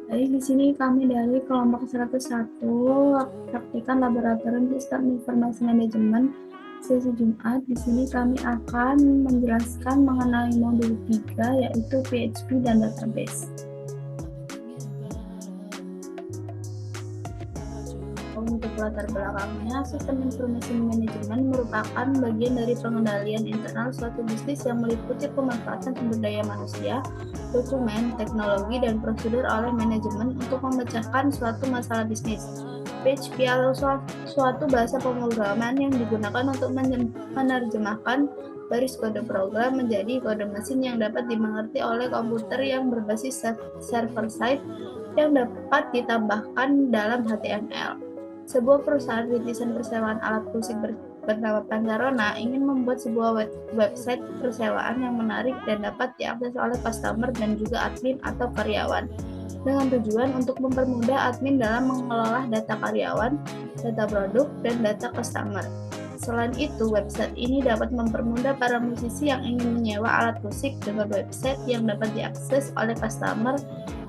Baik, di sini kami dari kelompok 101 praktikan laboratorium sistem informasi manajemen sesi Jumat. Di sini kami akan menjelaskan mengenai modul 3 yaitu PHP dan database. Untuk latar belakangnya, sistem informasi manajemen merupakan bagian dari pengendalian internal suatu bisnis yang meliputi pemanfaatan sumber daya manusia, dokumen, teknologi, dan prosedur oleh manajemen untuk memecahkan suatu masalah bisnis. PHP adalah suatu bahasa pemrograman yang digunakan untuk menerjemahkan baris kode program menjadi kode mesin yang dapat dimengerti oleh komputer yang berbasis server-side yang dapat ditambahkan dalam HTML. Sebuah perusahaan rintisan persewaan alat musik bernama Pancarona ingin membuat sebuah website persewaan yang menarik dan dapat diakses oleh customer dan juga admin atau karyawan, dengan tujuan untuk mempermudah admin dalam mengelola data karyawan, data produk, dan data customer. Selain itu, website ini dapat mempermudah para musisi yang ingin menyewa alat musik dengan website yang dapat diakses oleh customer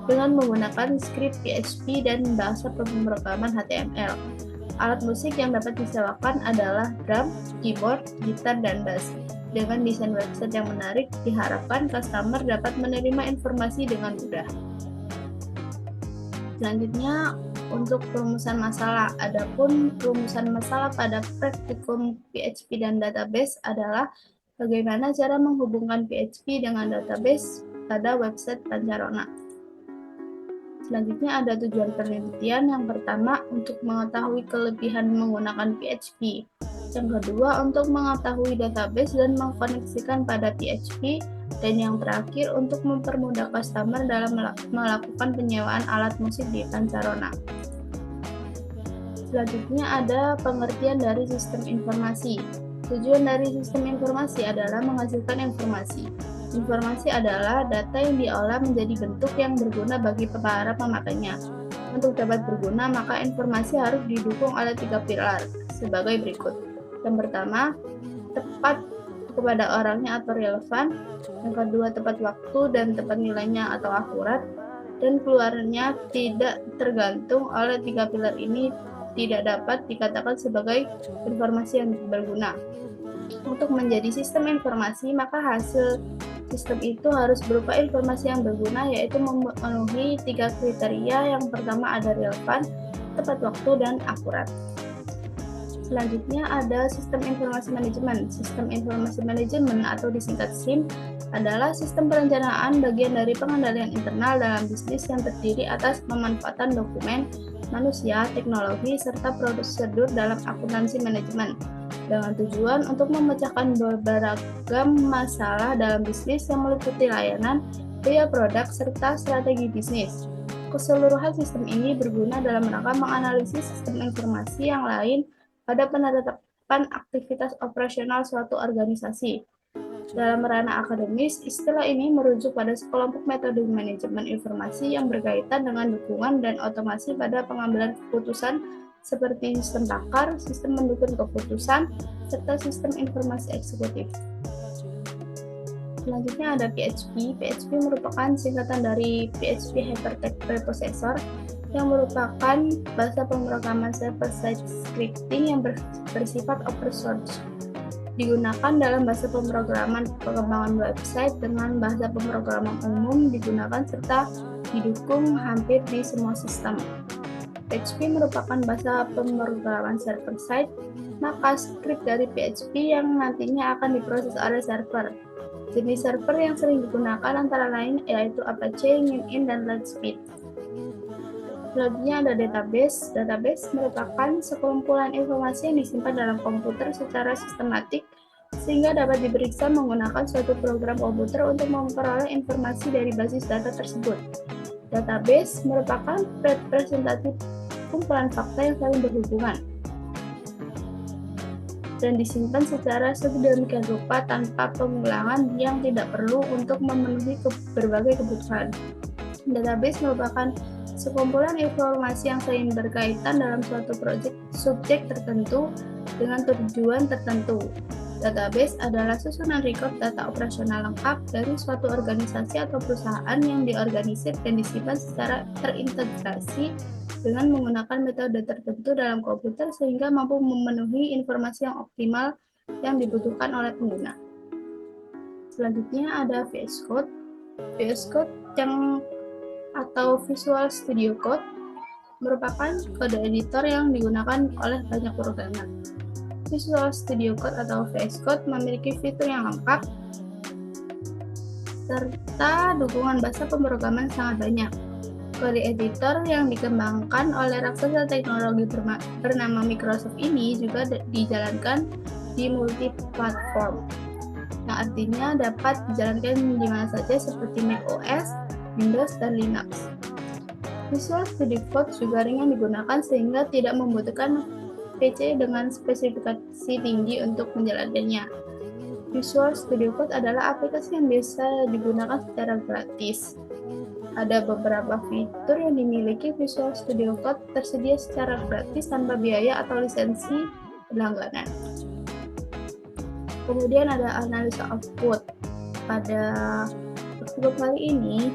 dengan menggunakan skrip PHP dan bahasa pemrograman HTML. Alat musik yang dapat disewakan adalah drum, keyboard, gitar, dan bass. Dengan desain website yang menarik, diharapkan customer dapat menerima informasi dengan mudah. Selanjutnya, untuk perumusan masalah. Adapun perumusan masalah pada praktikum PHP dan database adalah bagaimana cara menghubungkan PHP dengan database pada website Pancarona. Selanjutnya ada tujuan penelitian. Yang pertama, untuk mengetahui kelebihan menggunakan PHP. Yang kedua, untuk mengetahui database dan mengkoneksikan pada PHP. Dan yang terakhir, untuk mempermudah customer dalam melakukan penyewaan alat musik di Pancarona. Selanjutnya ada pengertian dari sistem informasi. Tujuan dari sistem informasi adalah menghasilkan informasi. Informasi adalah data yang diolah menjadi bentuk yang berguna bagi para pemakainya. Untuk dapat berguna, maka informasi harus didukung oleh 3 pilar sebagai berikut. Yang pertama, tepat kepada orangnya atau relevan. Yang kedua, tepat waktu dan tepat nilainya atau akurat. Dan keluarnya tidak tergantung oleh 3 pilar ini tidak dapat dikatakan sebagai informasi yang berguna. Untuk menjadi sistem informasi, maka hasil sistem itu harus berupa informasi yang berguna, yaitu memenuhi 3 kriteria. Yang pertama ada relevan, tepat waktu, dan akurat. Selanjutnya ada sistem informasi manajemen. Sistem informasi manajemen atau disingkat SIM adalah sistem perencanaan bagian dari pengendalian internal dalam bisnis yang terdiri atas pemanfaatan dokumen, manusia, teknologi, serta prosedur dalam akuntansi manajemen, dengan tujuan untuk memecahkan beragam masalah dalam bisnis yang meliputi layanan, biaya produk, serta strategi bisnis. Keseluruhan sistem ini berguna dalam rangka menganalisis sistem informasi yang lain pada penetapan aktivitas operasional suatu organisasi. Dalam ranah akademis, istilah ini merujuk pada sekelompok metode manajemen informasi yang berkaitan dengan dukungan dan otomasi pada pengambilan keputusan seperti sistem takar, sistem mendukung keputusan, serta sistem informasi eksekutif. Selanjutnya ada PHP. PHP merupakan singkatan dari PHP Hypertext Preprocessor yang merupakan bahasa pemrograman server-side scripting yang bersifat open source. Digunakan dalam bahasa pemrograman pengembangan website dengan bahasa pemrograman umum digunakan serta didukung hampir di semua sistem. PHP merupakan bahasa pemrograman server-side, maka script dari PHP yang nantinya akan diproses oleh server. Jenis server yang sering digunakan antara lain yaitu Apache, NewIn, dan Lightspeed. Selanjutnya ada database. Database merupakan sekumpulan informasi yang disimpan dalam komputer secara sistematik sehingga dapat diperiksa menggunakan suatu program komputer untuk memperoleh informasi dari basis data tersebut. Database merupakan representatif kumpulan fakta yang saling berhubungan dan disimpan secara sedemikian rupa tanpa pengulangan yang tidak perlu untuk memenuhi berbagai kebutuhan. Database merupakan sekumpulan informasi yang saling berkaitan dalam suatu subjek tertentu dengan tujuan tertentu. Database adalah susunan record data operasional lengkap dari suatu organisasi atau perusahaan yang diorganisir dan disimpan secara terintegrasi dengan menggunakan metode tertentu dalam komputer sehingga mampu memenuhi informasi yang optimal yang dibutuhkan oleh pengguna. Selanjutnya ada VS Code. VS Code atau Visual Studio Code merupakan kode editor yang digunakan oleh banyak programmer. Visual Studio Code atau VS Code memiliki fitur yang lengkap serta dukungan bahasa pemrograman sangat banyak. Kode editor yang dikembangkan oleh raksasa teknologi bernama Microsoft ini juga dijalankan di multi-platform, yang artinya dapat dijalankan di mana saja seperti Mac OS, Windows, dan Linux. Visual Studio Code juga ringan digunakan sehingga tidak membutuhkan PC dengan spesifikasi tinggi untuk menjalankannya. Visual Studio Code adalah aplikasi yang biasa digunakan secara gratis. Ada beberapa fitur yang dimiliki Visual Studio Code tersedia secara gratis tanpa biaya atau lisensi berlangganan. Kemudian ada analisa output. Pada workflow kali ini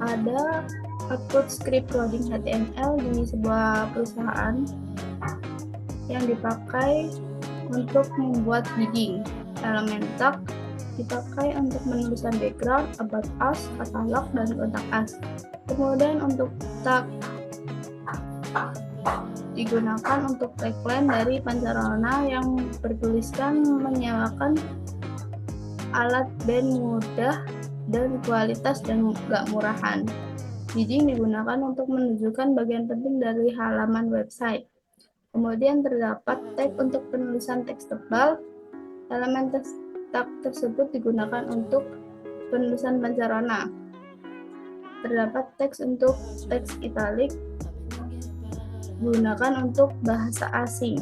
ada output script coding HTML di sebuah perusahaan yang dipakai untuk membuat heading. Elementor dipakai untuk penulisan background, about us, katalog, dan kontak us. Kemudian untuk tag digunakan untuk tagline dari Pancarona yang bertuliskan menyewakan alat band mudah dan kualitas dan gak murahan. Heading digunakan untuk menunjukkan bagian penting dari halaman website. Kemudian terdapat tag untuk penulisan teks tebal. Elemen tag tersebut digunakan untuk penulisan Pancarona. Terdapat teks untuk teks italik, digunakan untuk bahasa asing.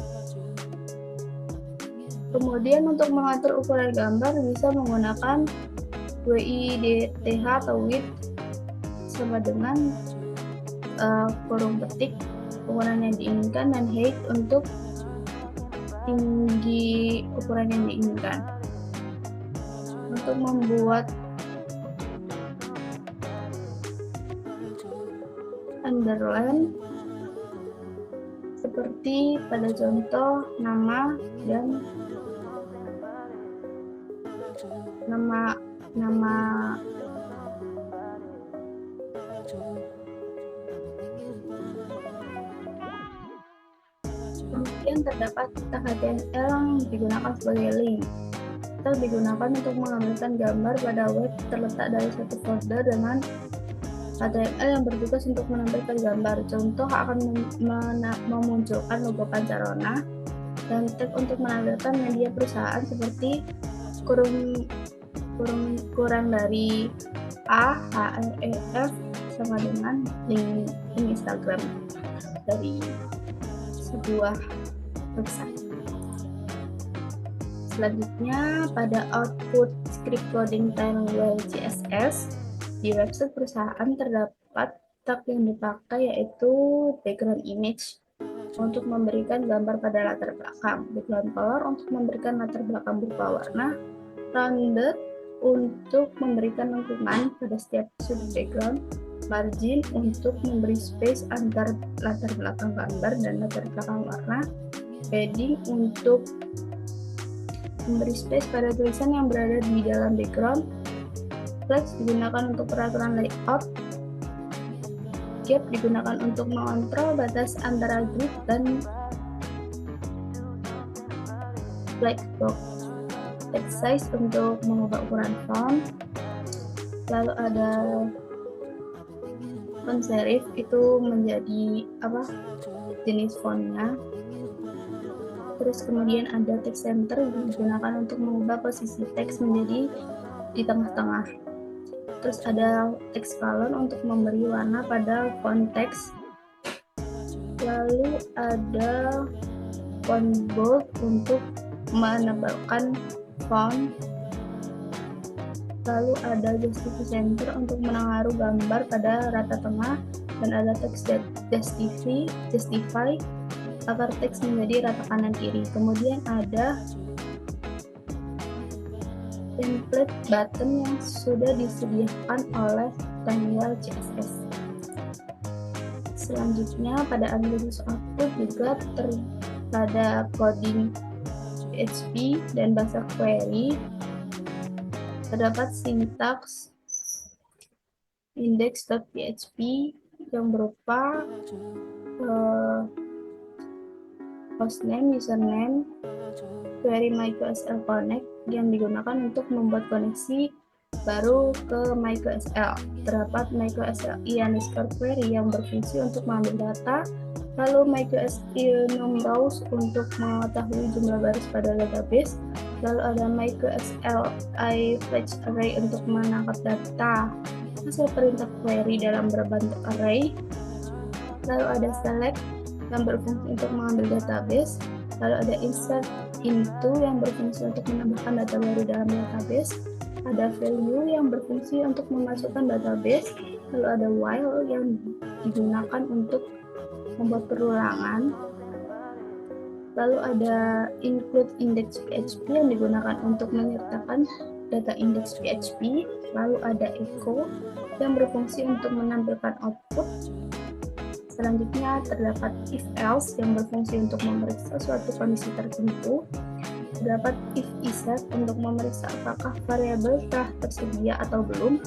Kemudian untuk mengatur ukuran gambar bisa menggunakan WIDTH atau width sama dengan kurung ketik ukuran yang diinginkan dan height untuk tinggi ukuran yang diinginkan. Untuk membuat underline seperti pada contoh nama dan nama kemudian terdapat tag HTML yang digunakan sebagai link. Tag digunakan untuk mengambilkan gambar pada web terletak dari satu folder dengan HTML yang bertugas untuk menampilkan gambar. Contoh akan memunculkan logo Pancarona dan tag untuk menampilkan media perusahaan seperti kurang dari A, HREF sama dengan link Instagram dari sebuah website. Selanjutnya pada output script coding Tailwind CSS di website perusahaan terdapat tag yang dipakai yaitu background image untuk memberikan gambar pada latar belakang, background color untuk memberikan latar belakang berupa warna, rounded untuk memberikan lengkungan pada setiap sudut background, margin untuk memberi space antar latar belakang gambar dan latar belakang warna, padding untuk memberi space pada tulisan yang berada di dalam background, flex digunakan untuk peraturan layout, gap digunakan untuk mengontrol batas antara grid dan black box, text size untuk mengubah ukuran font, lalu ada font serif itu menjadi jenis fontnya. Terus kemudian ada text center digunakan untuk mengubah posisi teks menjadi di tengah-tengah. Terus ada text color untuk memberi warna pada font teks. Lalu ada font bold untuk menebalkan font. Lalu ada justify center untuk menaruh gambar pada rata tengah, dan ada text justify agar teks menjadi rata kanan kiri. Kemudian ada template button yang sudah disediakan oleh Daniel CSS. Selanjutnya pada analisis output juga pada coding PHP dan bahasa query terdapat sintaks index.php yang berupa hostname, username, query MyQSL Connect yang digunakan untuk membuat koneksi baru ke MyQSL. Terdapat MyQSL_query yang berfungsi untuk mengambil data, lalu MyQSL browse untuk mengetahui jumlah baris pada database, lalu ada MyQSL fetch array untuk menangkap data hasil perintah query dalam berbentuk array, lalu ada select yang berfungsi untuk mengambil database, lalu ada insert into yang berfungsi untuk menambahkan data baru dalam database, ada value yang berfungsi untuk memasukkan database, lalu ada while yang digunakan untuk membuat perulangan, lalu ada include index PHP yang digunakan untuk menyertakan data index PHP, lalu ada echo yang berfungsi untuk menampilkan output. Selanjutnya terdapat if else yang berfungsi untuk memeriksa suatu kondisi tertentu. Terdapat if iset untuk memeriksa apakah variabel telah tersedia atau belum.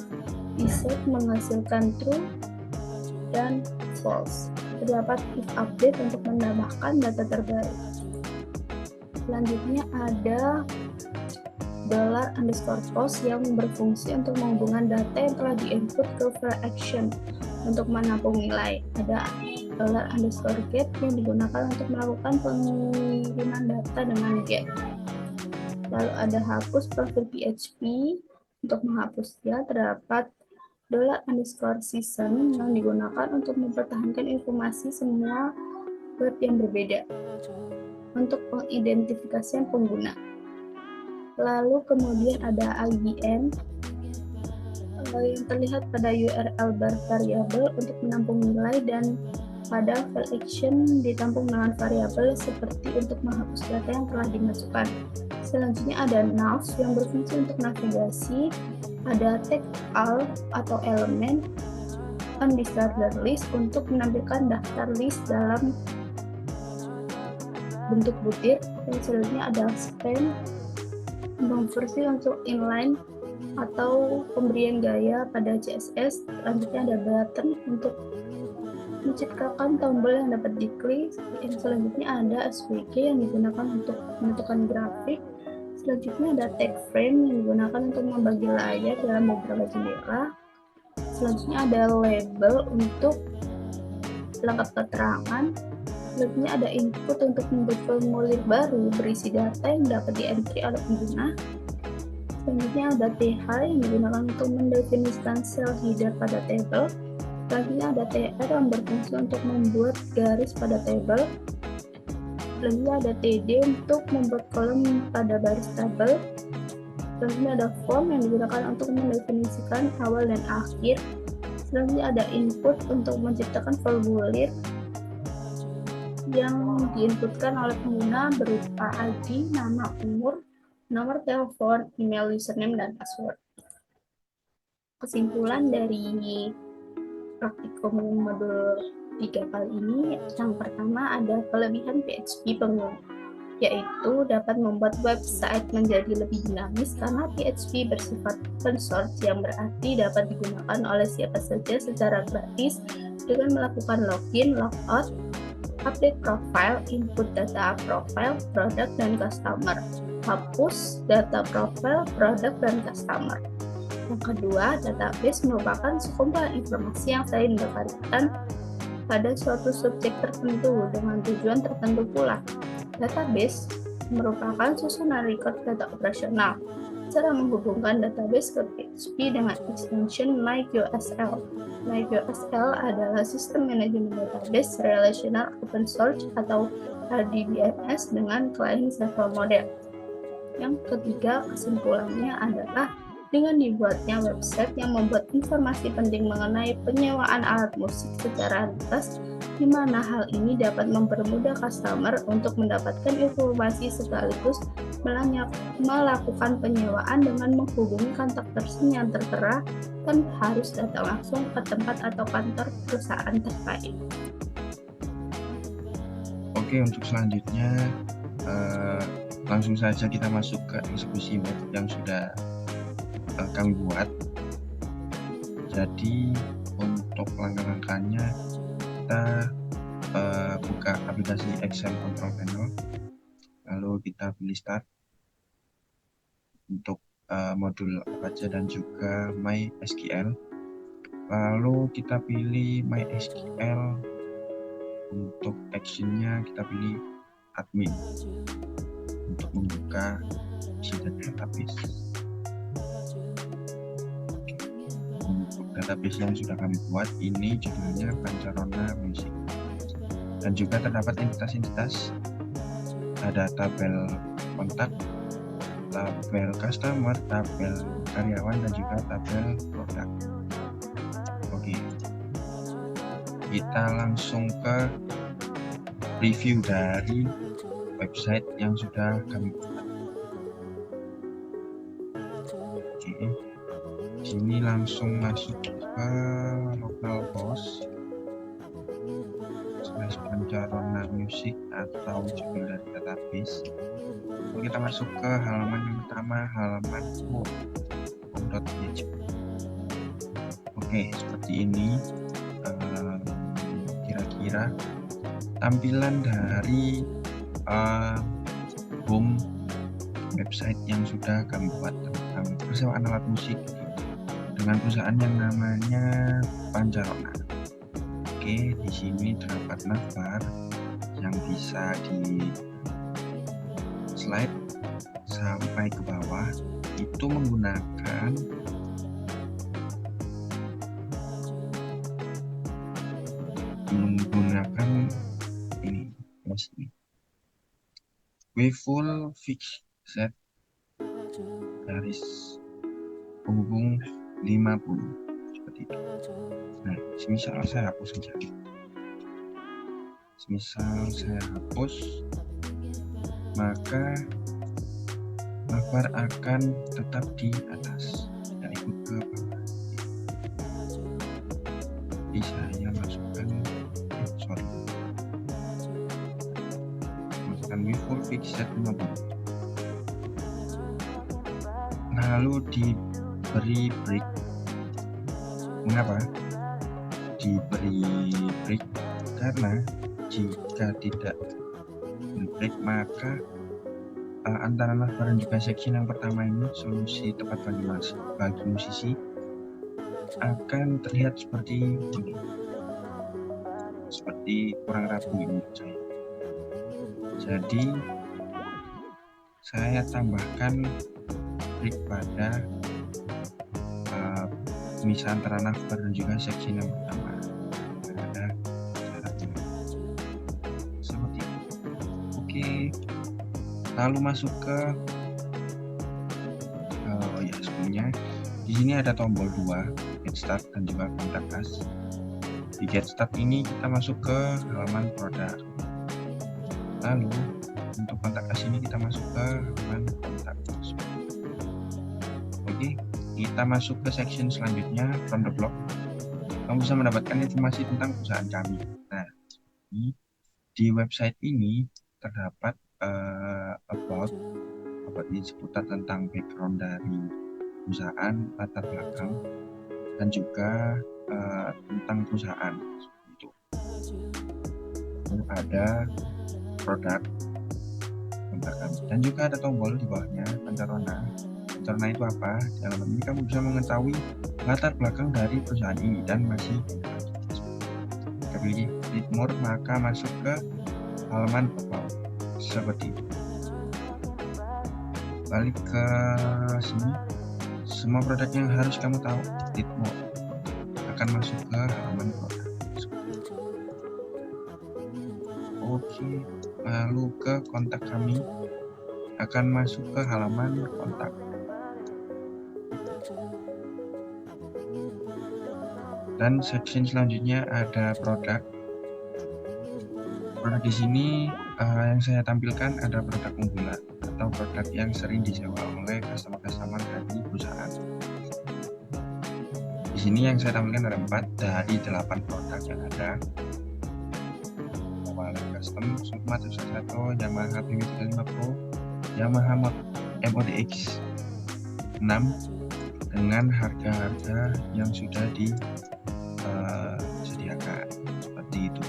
Iset menghasilkan true dan false. Terdapat if update untuk menambahkan data terbaru. Selanjutnya ada $_post yang berfungsi untuk menghubungkan data yang telah diinput ke file action untuk menampung nilai. Ada $_get yang digunakan untuk melakukan pengiriman data dengan get. Lalu ada hapus profil PHP untuk menghapusnya. Terdapat $_season yang digunakan untuk mempertahankan informasi semua web yang berbeda untuk pengidentifikasian pengguna. Lalu kemudian ada IBM yang terlihat pada URL bar variabel untuk menampung nilai, dan pada file action ditampung dengan variabel seperti untuk menghapus data yang telah dimasukkan. Selanjutnya ada nav yang berfungsi untuk navigasi, ada tag all atau elemen, undisordered list untuk menampilkan daftar list dalam bentuk butir, dan selanjutnya ada span konversi untuk inline atau pemberian gaya pada CSS. Selanjutnya ada button untuk menciptakan tombol yang dapat diklik. Yang selanjutnya ada SVG yang digunakan untuk menentukan grafik. Selanjutnya ada tag frame yang digunakan untuk membagi layar dalam beberapa jendela. Selanjutnya ada label untuk lengkap keterangan. Selanjutnya ada input untuk membuat formulir baru berisi data yang dapat di-entry oleh pengguna. Selanjutnya ada TH yang digunakan untuk mendefinisikan sel header pada tabel. Selanjutnya ada TR yang berfungsi untuk membuat garis pada tabel. Selanjutnya ada TD untuk membuat kolom pada baris tabel. Selanjutnya ada form yang digunakan untuk mendefinisikan awal dan akhir. Selanjutnya ada input untuk menciptakan formulir yang diinputkan oleh pengguna berupa ID, nama, umur, nomor telepon, email, username, dan password. Kesimpulan dari praktikum modul 3 kali ini, yang pertama ada kelebihan PHP pengguna, yaitu dapat membuat website menjadi lebih dinamis karena PHP bersifat open source, yang berarti dapat digunakan oleh siapa saja secara gratis dengan melakukan login, logout, update profile, input data profile, produk, dan customer, hapus data profile, produk, dan customer. Yang kedua, database merupakan sekumpulan informasi yang saling berkaitan pada suatu subjek tertentu dengan tujuan tertentu pula. Database merupakan susunan record data operasional. Cara menghubungkan database ke PHP dengan extension MyQSL. MyQSL adalah sistem manajemen database relational open source atau RDBMS dengan klien server model. Yang ketiga, kesimpulannya adalah dengan dibuatnya website yang membuat informasi penting mengenai penyewaan alat musik secara ringkas, di mana hal ini dapat mempermudah customer untuk mendapatkan informasi sekaligus melakukan penyewaan dengan menghubungi kontak person yang tertera dan harus datang langsung ke tempat atau kantor perusahaan terkait. Oke, untuk selanjutnya langsung saja kita masuk ke eksekusi map yang sudah kami buat. Jadi untuk langkah-langkahnya kita buka aplikasi Excel Control Panel, lalu kita pilih Start untuk modul Apache dan juga MySQL. Lalu kita pilih MySQL, untuk actionnya kita pilih admin untuk membuka isi database. Untuk database yang sudah kami buat ini judulnya Pancarona Music, dan juga terdapat entitas-entitas, ada tabel kontak, tabel customer, tabel karyawan, dan juga tabel produk. Oke, kita langsung ke review dari website yang sudah kami buat. Oke, sini langsung masuk ke localhost /Pancarona Music atau judul dari database. Lalu kita masuk ke halaman yang pertama, halaman home.php. Oke, seperti ini kira-kira tampilan dari home website yang sudah kami buat tentang persewaan alat musik dengan perusahaan yang namanya Pancarona. Oke, di sini terdapat navbar yang bisa di slide sampai ke bawah, itu menggunakan ini wavefull fixed garis penghubung 50 seperti itu. Nah, semisal saya hapus saja. Semisal saya hapus, maka navbar akan tetap di atas, tidak ikut ke bawah. Jadi saya masukkan wavefull fixed 50. Lalu diberi break. Mengapa diberi break? Karena jika tidak diberi break, maka antara navbar dan juga section yang pertama ini, solusi tepat bagi musisi, akan terlihat seperti ini, seperti kurang rapi menurut saya. Jadi saya tambahkan break pada misal antara navbar dan juga section yang pertama. Ada caranya seperti itu. Oke, lalu masuk ke sebelumnya di sini ada tombol 2, get start dan juga kontak us. Di get start ini kita masuk ke halaman produk. Lalu untuk kontak us ini kita masuk ke halaman kontak us. Oke, kita masuk ke section selanjutnya, from the blog. Kamu bisa mendapatkan informasi tentang perusahaan kami. Nah, di website ini terdapat about ini seputar tentang background dari perusahaan, latar belakang, dan juga tentang perusahaan. Itu ada produk kontak kami, dan juga ada tombol di bawahnya Pancarona. Pancarona itu apa? Di halaman ini kamu bisa mengetahui latar belakang dari perusahaan ini dan masih kita pilih read more, maka masuk ke halaman about seperti itu. Balik ke sini, semua produk yang harus kamu tahu, read more, akan masuk ke halaman produk. Oke, lalu ke kontak kami akan masuk ke halaman kontak. Dan section selanjutnya ada produk. Produk di sini yang saya tampilkan ada produk unggulan. atau produk yang sering disewa oleh customer dari perusahaan. Di sini yang saya tampilkan ada 4 dari 8 produk yang ada. Custom, Suprematic 1, Yamaha PW35 Pro, Yamaha MODX 6 dengan harga-harga yang sudah disediakan seperti itu.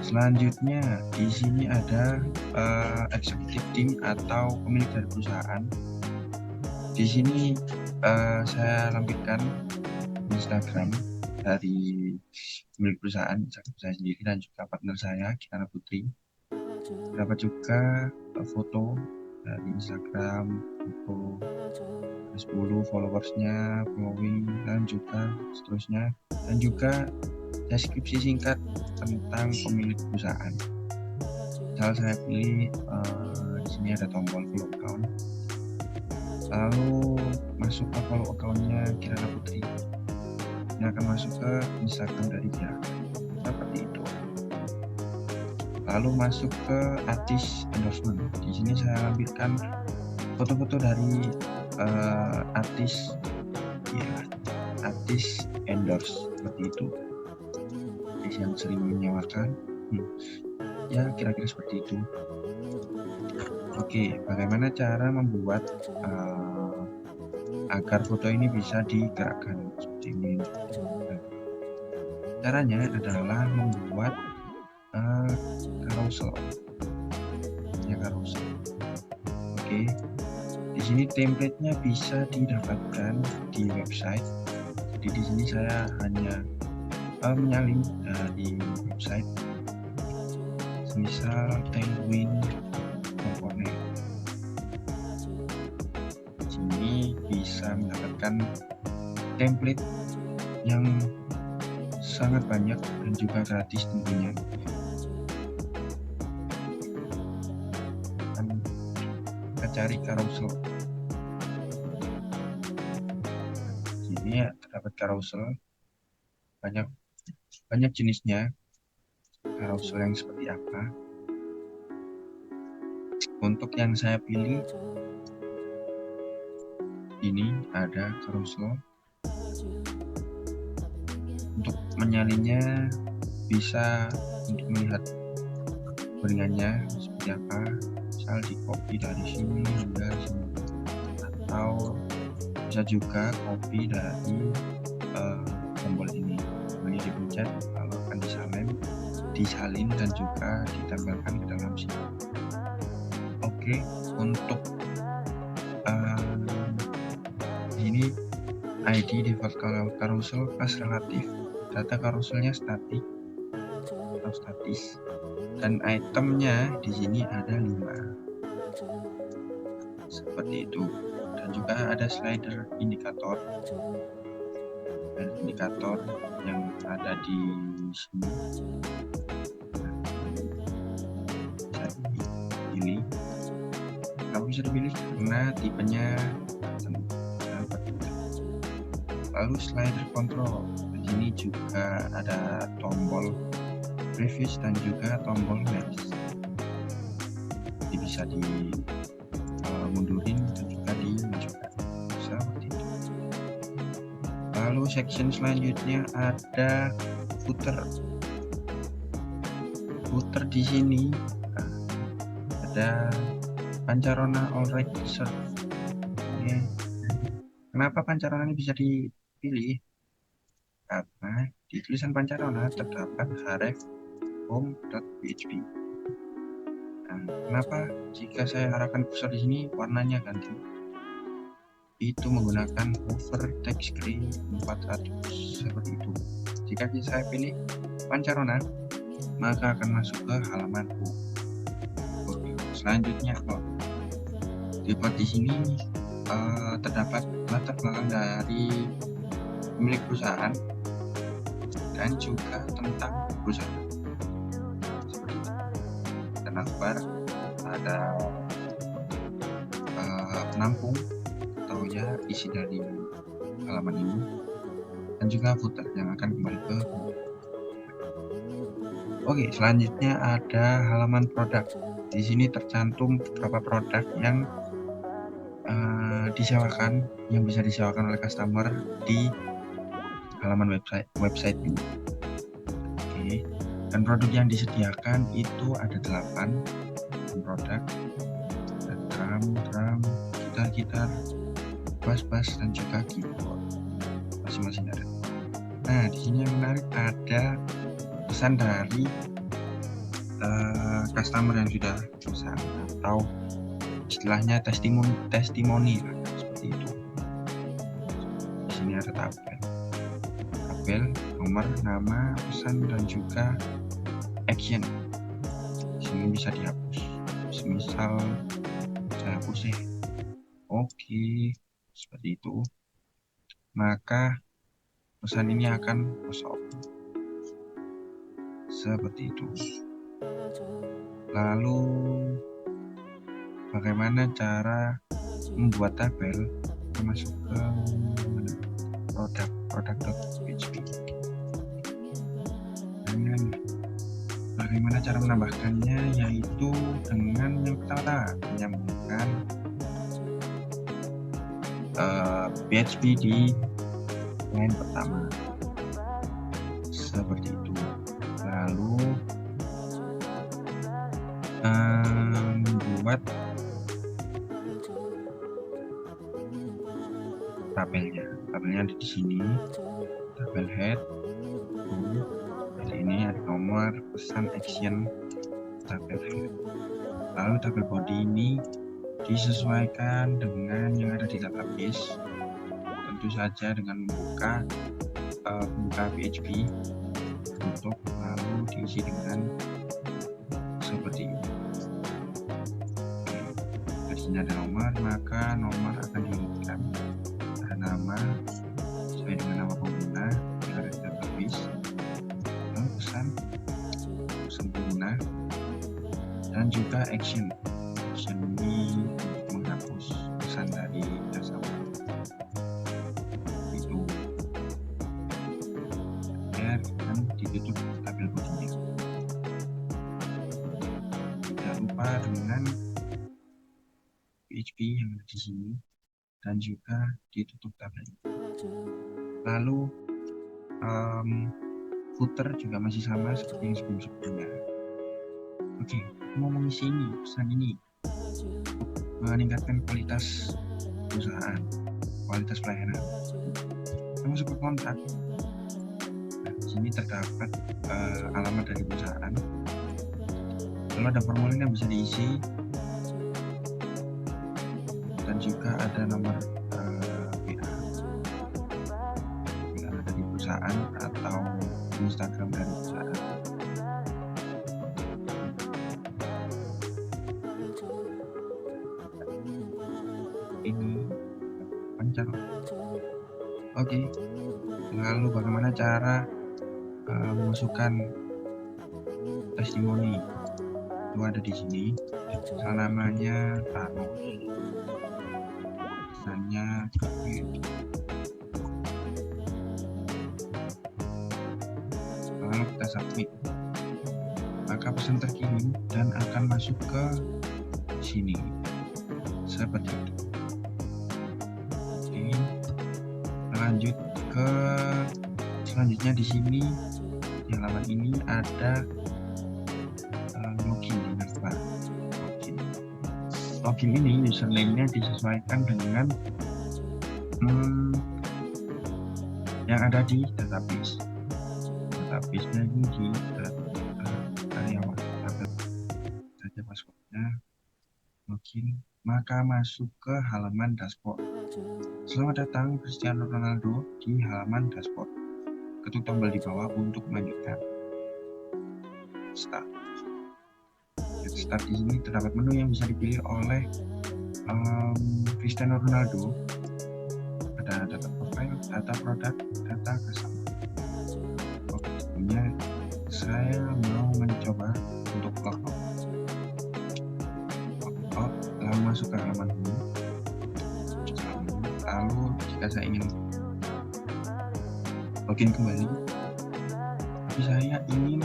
Selanjutnya di sini ada executive team atau pemilik dari perusahaan. Di sini saya lampirkan Instagram dari pemilik perusahaan, saya sendiri dan juga partner saya, Kirana Putri. Dapat juga foto dari Instagram, foto 10 followersnya, following, dan juga seterusnya, dan juga deskripsi singkat tentang pemilik perusahaan. Misal saya pilih di sini ada tombol follow account, lalu masuk ke follow accountnya Kirana Putri. Ini akan masuk ke Instagram dari dia seperti itu. Lalu masuk ke artis endorsement. Di sini saya lampirkan foto-foto dari artis endorse seperti itu. Artis yang sering menyewakan, ya kira-kira seperti itu. Oke, bagaimana cara membuat agar foto ini bisa digerakkan seperti ini? Caranya adalah membuat carousel. Oke, di sini template-nya bisa didapatkan di website. Jadi di sini saya hanya menyalin dari website, misal Penguin komponen. Ini bisa mendapatkan template yang sangat banyak dan juga gratis tentunya. Kita cari carousel. Ini ya, terdapat carousel banyak jenisnya. Carousel yang seperti apa? Untuk yang saya pilih ini ada carousel. Untuk menyalinnya bisa untuk melihat gorengannya seperti apa, misal di copy dari sini hingga sini, atau bisa juga copy dari tombol ini dipencet, lalu akan disalin dan juga ditempelkan ke dalam sini. Oke, untuk ini ID default carousel pas relatif, data carouselnya statis, dan itemnya di sini ada 5 seperti itu, dan juga ada slider indikator yang ada di sini. Bisa dipilih karena tipenya seperti itu. Lalu slider control, di sini juga ada tombol previous dan juga tombol next. Jadi bisa dimundurin dan juga dimajukan seperti itu. Lalu section selanjutnya ada footer. Di sini ada Pancarona Alright Reserve. Kenapa Pancarona ini bisa dipilih? Karena di tulisan Pancarona terdapat href home.php. Kenapa jika saya arahkan kursor di sini warnanya ganti? Itu menggunakan hover text gray 400 seperti itu. Jika saya pilih Pancarona, maka akan masuk ke halaman home. Selanjutnya default di sini terdapat latar belakang dari pemilik perusahaan dan juga tentang perusahaan seperti itu. Dan akbar ada penampung atau ya isi dari halaman ini, dan juga footer yang akan kembali ke home. Oke, selanjutnya ada halaman produk. Di sini tercantum beberapa produk yang disewakan, yang bisa disewakan oleh customer di halaman website ini. Oke. Dan produk yang disediakan itu ada 8 produk. Ada drum, gitar, bass, dan juga keyboard. Masing-masing ada. Nah, di sini yang menarik ada pesan dari customer yang sudah pesan, atau istilahnya testimoni seperti itu. Di sini ada tabel, nomor, nama, pesan, dan juga action. Di sini bisa dihapus. Misal saya hapus ya. Oke, seperti itu. Maka pesan ini akan kosong. Seperti itu. Lalu bagaimana cara membuat tabel masuk ke produk.php. Dan bagaimana cara menambahkannya, yaitu dengan yang pertama menyambungkan PHP di line pertama seperti itu. Lalu membuat tabelnya ada di sini, tabel head. Ini ada nomor, pesan, action, tabel head. Lalu tabel body ini disesuaikan dengan yang ada di database, tentu saja dengan membuka PHP untuk lalu diisi dengan seperti ini. Di sini ada nomor, maka nomor akan diinputkan. Ada nama sesuai dengan nama pengguna yang ada di database, lalu pesan pengguna, dan juga action ini untuk menghapus pesan dari customer. Itu dan ditutup tabel bodinya. Tidak lupa dengan PHP yang ada di sini dan juga ditutup tabel. Lalu footer juga masih sama seperti yang sebelumnya. Oke, mau mengisi ini, pesan ini meningkatkan kualitas perusahaan, kualitas pelayanan. Kita masuk ke kontak. Nah, di sini terdapat alamat dari perusahaan. Lalu ada formulir yang bisa diisi, dan juga ada nomor WA dari perusahaan atau Instagram dari perusahaan. Ini pancar. Oke. Lalu bagaimana cara memasukkan testimoni? Itu ada di sini. Namanya Thanos. Pesannya lalu kita submit, maka pesan terkirim dan akan masuk ke sini seperti itu. Oke, lanjut ke selanjutnya. Di sini di halaman ini ada login. Login ini username-nya disesuaikan dengan yang ada di database. Database-nya ini di karyawan. Saja password-nya, login, maka masuk ke halaman dashboard. Selamat datang Cristiano Ronaldo di halaman dashboard. Ketuk tombol di bawah untuk melanjutkan. Start. Start di sini terdapat menu yang bisa dipilih oleh Cristiano Ronaldo. Ada data profile, data produk, data customer. Oke, sebelumnya saya mau mencoba untuk logout. Lalu masuk ke halaman ini. Lalu jika saya ingin login kembali, tapi saya ingin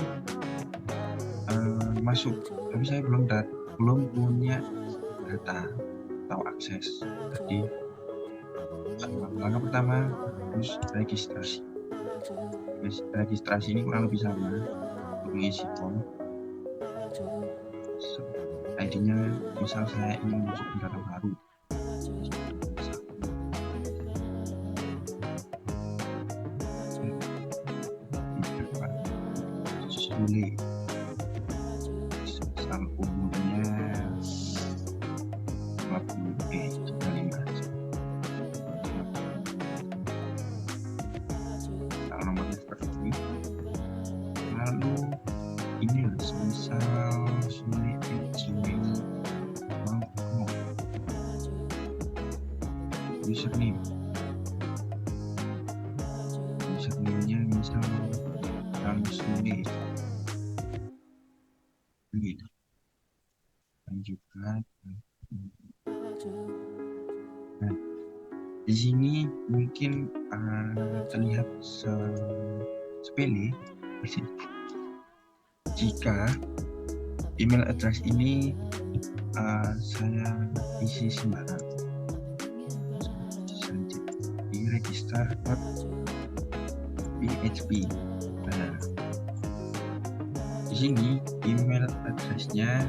masuk, tapi saya belum belum punya data atau akses. Jadi langkah pertama harus registrasi. Registrasi ini kurang lebih sama untuk mengisi form. ID-nya misal saya ingin masuk data baru, Sule, misal umurnya 25, kalau nomornya seperti ini. Lalu ini misal Sule@gmail.com, username-nya misal Sule gitu. Dan juga di sini mungkin terlihat sepele jika email address ini saya isi sembarang. Di register.php. Nah, di sini email address-nya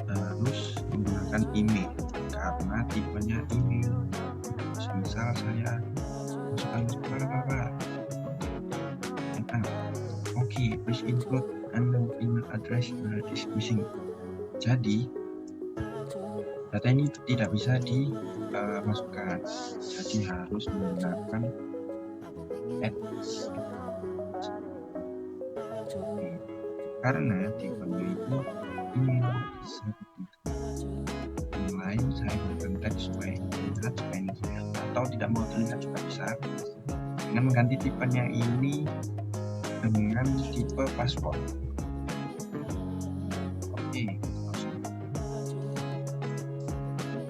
harus menggunakan email karena tipenya email. Misal saya masukkan apa? Okay, please include unknown email address is missing. Jadi data ini tidak bisa dimasukkan. Jadi harus menggunakan karena tipenya itu email seperti itu. Yang lain saya gunakan teks supaya terlihat atau tidak mau terlihat juga bisa dengan mengganti tipenya ini dengan tipe password. Oke,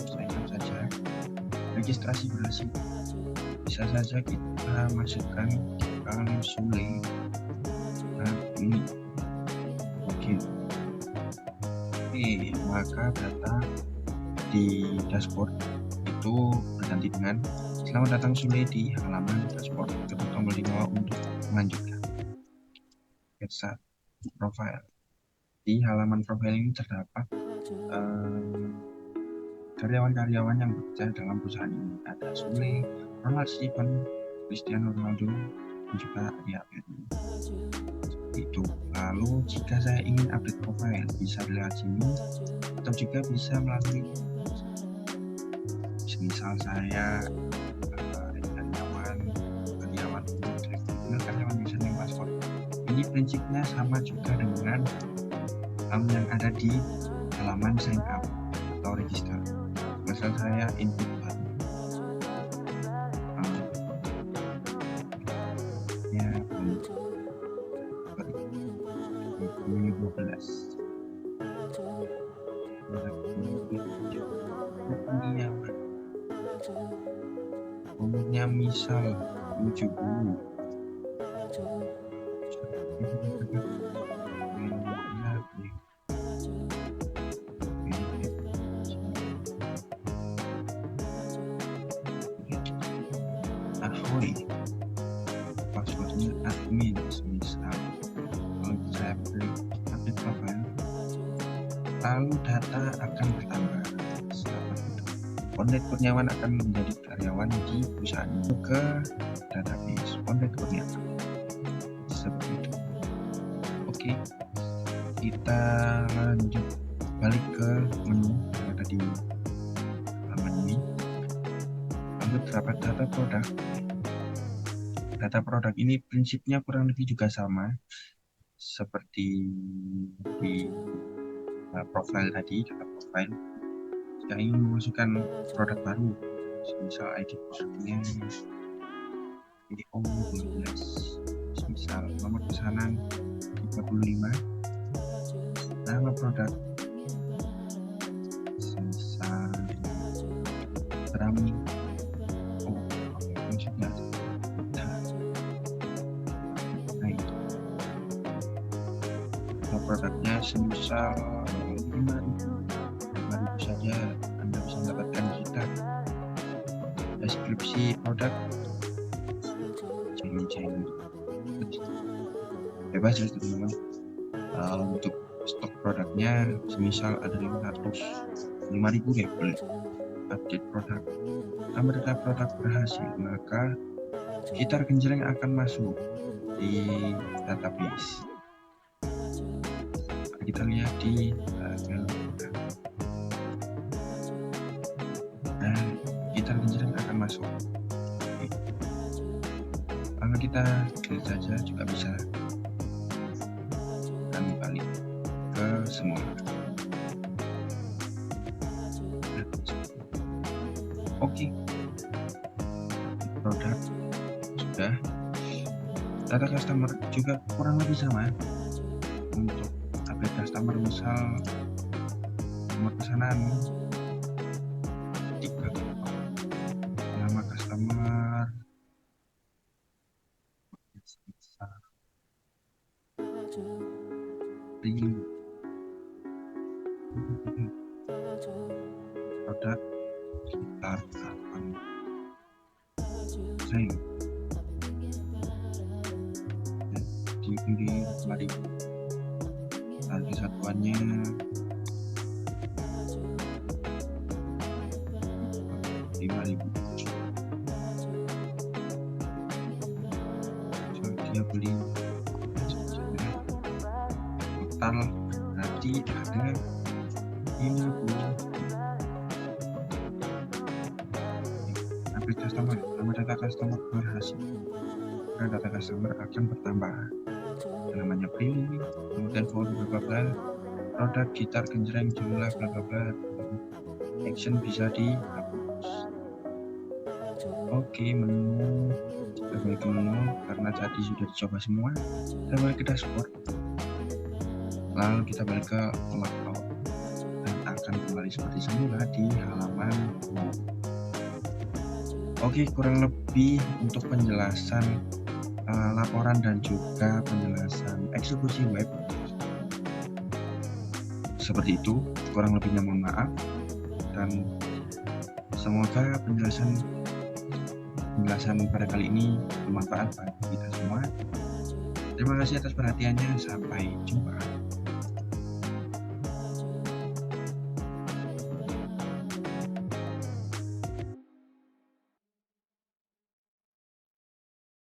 selesaikan saja. Registrasi berhasil. Bisa saja kita masukkan kolom Sule. Nah, ini. Oke, maka data di dashboard itu berganti dengan selamat datang Sule di halaman dashboard. Tekan tombol di bawah untuk melanjutkan. Get start profile. Di halaman profile ini terdapat karyawan-karyawan yang bekerja dalam perusahaan ini. Ada Sule, Ronald Steven, Cristiano Ronaldo, dan juga Ria Berni. Itu. Lalu jika saya ingin update profile bisa lewat sini atau juga bisa melalui misal saya karyawan username password. Ini prinsipnya sama juga dengan yang ada di halaman sign up atau register. Misal saya input baru. Ya, 2012. Umurnya misal 70. Ahoy, passwordnya admin misal. Kalau saya beri update profile, lalu data akan bertambah. Konten Kurniawan akan menjadi karyawan di perusahaan itu ke database Konten Kurniawan. Seperti itu. Oke, kita lanjut balik ke menu yang ada di halaman ini. Lalu terdapat data produk. Data produk ini prinsipnya kurang lebih juga sama seperti di profile tadi, data profile. Jika ingin memasukkan produk baru, misal ID produknya PO12, misal nomor pesanan 35, nama produk misal Rami, maksudnya nah, produknya semisal 5 si produk ceng bebas ya teman-teman. Untuk stok produknya semisal ada 5.000 ya boleh update produk. Tambah data produk berhasil, maka gitar genjreng akan masuk di database. Kita lihat di tabel. Nah, gitar genjreng akan masuk. Oke. Kalau kita klik saja juga bisa. Dan balik ke semua. Oke. Produk sudah. Data customer juga kurang lebih sama. Untuk update customer misal nomor pesanan 3, nama customer produk gitar genjreng di 5.000. Harga satuannya 5.000. So, dia beli total berarti ada 50. Update customer, nama data customer berhasil. Karena data customer akan bertambah. Namanya pilih, kemudian phone bla bla, produk gitar genjreng jumlah bla bla bla, action bisa dihapus. Oke, menu kita balik ke menu karena tadi sudah dicoba semua. Kita balik ke dashboard, lalu kita balik ke layout dan akan kembali seperti semula di halaman home. Oke, kurang lebih untuk penjelasan laporan dan juga penjelasan eksekusi web seperti itu. Kurang lebihnya mohon maaf, dan semoga penjelasan pada kali ini bermanfaat bagi kita semua. Terima kasih atas perhatiannya, sampai jumpa.